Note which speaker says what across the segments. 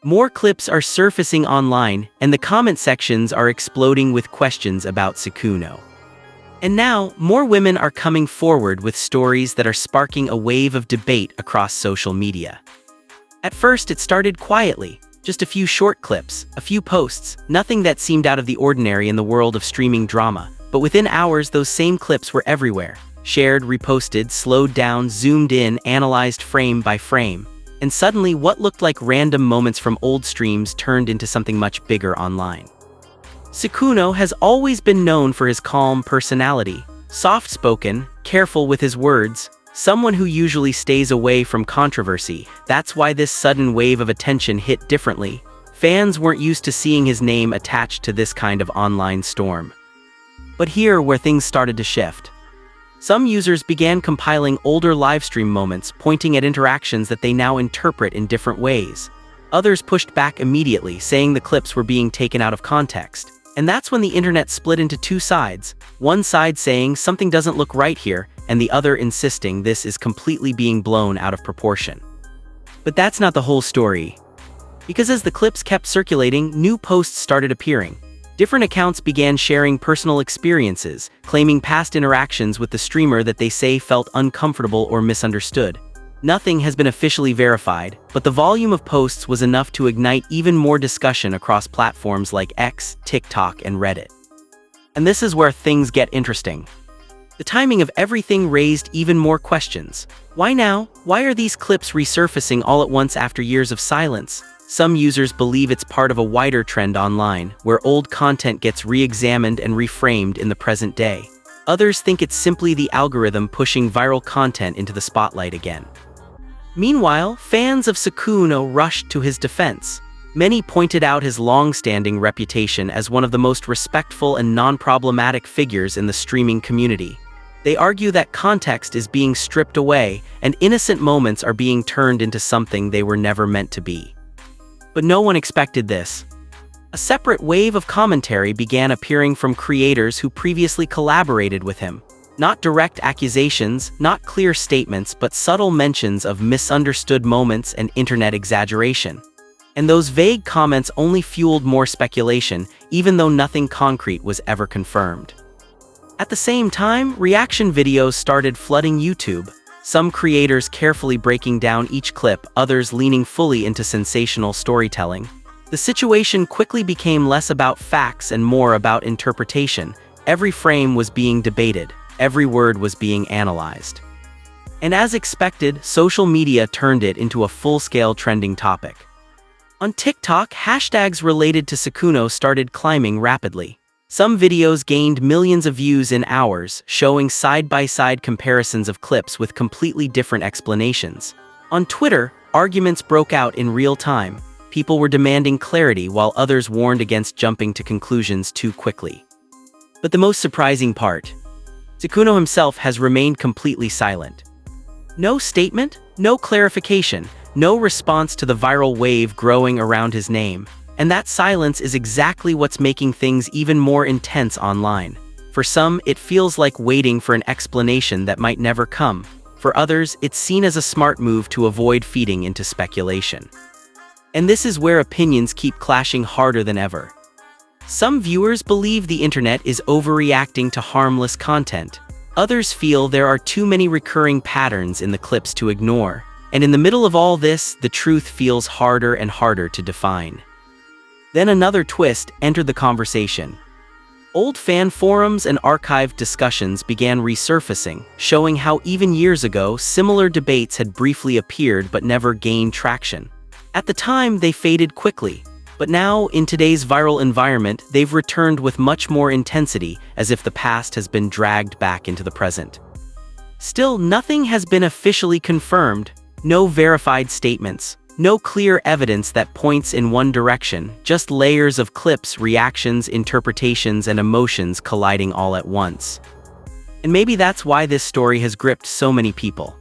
Speaker 1: More clips are surfacing online, and the comment sections are exploding with questions about Sykkuno. And now, more women are coming forward with stories that are sparking a wave of debate across social media. At first, it started quietly, just a few short clips, a few posts, nothing that seemed out of the ordinary in the world of streaming drama. But within hours, those same clips were everywhere. Shared, reposted, slowed down, zoomed in, analyzed frame by frame. And suddenly, what looked like random moments from old streams turned into something much bigger online. Sykkuno has always been known for his calm personality, soft-spoken, careful with his words, someone who usually stays away from controversy. That's why this sudden wave of attention hit differently. Fans weren't used to seeing his name attached to this kind of online storm. But here where things started to shift. Some users began compiling older livestream moments, pointing at interactions that they now interpret in different ways. Others pushed back immediately, saying the clips were being taken out of context. And that's when the internet split into two sides, one side saying something doesn't look right here, and the other insisting this is completely being blown out of proportion. But that's not the whole story. Because as the clips kept circulating, new posts started appearing. Different accounts began sharing personal experiences, claiming past interactions with the streamer that they say felt uncomfortable or misunderstood. Nothing has been officially verified, but the volume of posts was enough to ignite even more discussion across platforms like X, TikTok, and Reddit. And this is where things get interesting. The timing of everything raised even more questions. Why now? Why are these clips resurfacing all at once after years of silence? Some users believe it's part of a wider trend online, where old content gets re-examined and reframed in the present day. Others think it's simply the algorithm pushing viral content into the spotlight again. Meanwhile, fans of Sykkuno rushed to his defense. Many pointed out his long-standing reputation as one of the most respectful and non-problematic figures in the streaming community. They argue that context is being stripped away, and innocent moments are being turned into something they were never meant to be. But no one expected this. A separate wave of commentary began appearing from creators who previously collaborated with him. Not direct accusations, not clear statements, but subtle mentions of misunderstood moments and internet exaggeration. And those vague comments only fueled more speculation, even though nothing concrete was ever confirmed. At the same time, reaction videos started flooding YouTube. Some creators carefully breaking down each clip, others leaning fully into sensational storytelling. The situation quickly became less about facts and more about interpretation. Every frame was being debated. Every word was being analyzed. And as expected, social media turned it into a full-scale trending topic. On TikTok, hashtags related to Sykkuno started climbing rapidly. Some videos gained millions of views in hours, showing side-by-side comparisons of clips with completely different explanations. On Twitter, arguments broke out in real time. People were demanding clarity while others warned against jumping to conclusions too quickly. But the most surprising part, Sykkuno himself has remained completely silent. No statement, no clarification, no response to the viral wave growing around his name. And that silence is exactly what's making things even more intense online. For some, it feels like waiting for an explanation that might never come. For others, it's seen as a smart move to avoid feeding into speculation. And this is where opinions keep clashing harder than ever. Some viewers believe the internet is overreacting to harmless content. Others feel there are too many recurring patterns in the clips to ignore. And in the middle of all this, the truth feels harder and harder to define. Then another twist entered the conversation. Old fan forums and archived discussions began resurfacing, showing how even years ago, similar debates had briefly appeared but never gained traction. At the time, they faded quickly. But now, in today's viral environment, they've returned with much more intensity, as if the past has been dragged back into the present. Still, nothing has been officially confirmed. No verified statements. No clear evidence that points in one direction, just layers of clips, reactions, interpretations, and emotions colliding all at once. And maybe that's why this story has gripped so many people.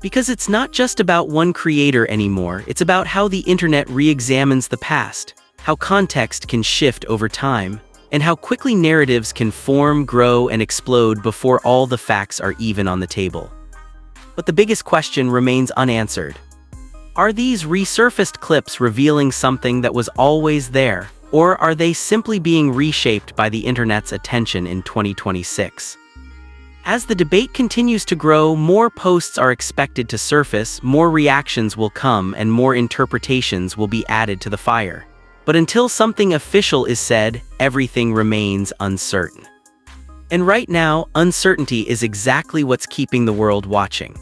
Speaker 1: Because it's not just about one creator anymore, it's about how the internet re-examines the past, how context can shift over time, and how quickly narratives can form, grow, and explode before all the facts are even on the table. But the biggest question remains unanswered. Are these resurfaced clips revealing something that was always there, or are they simply being reshaped by the internet's attention in 2026? As the debate continues to grow, more posts are expected to surface, more reactions will come, and more interpretations will be added to the fire. But until something official is said, everything remains uncertain. And right now, uncertainty is exactly what's keeping the world watching.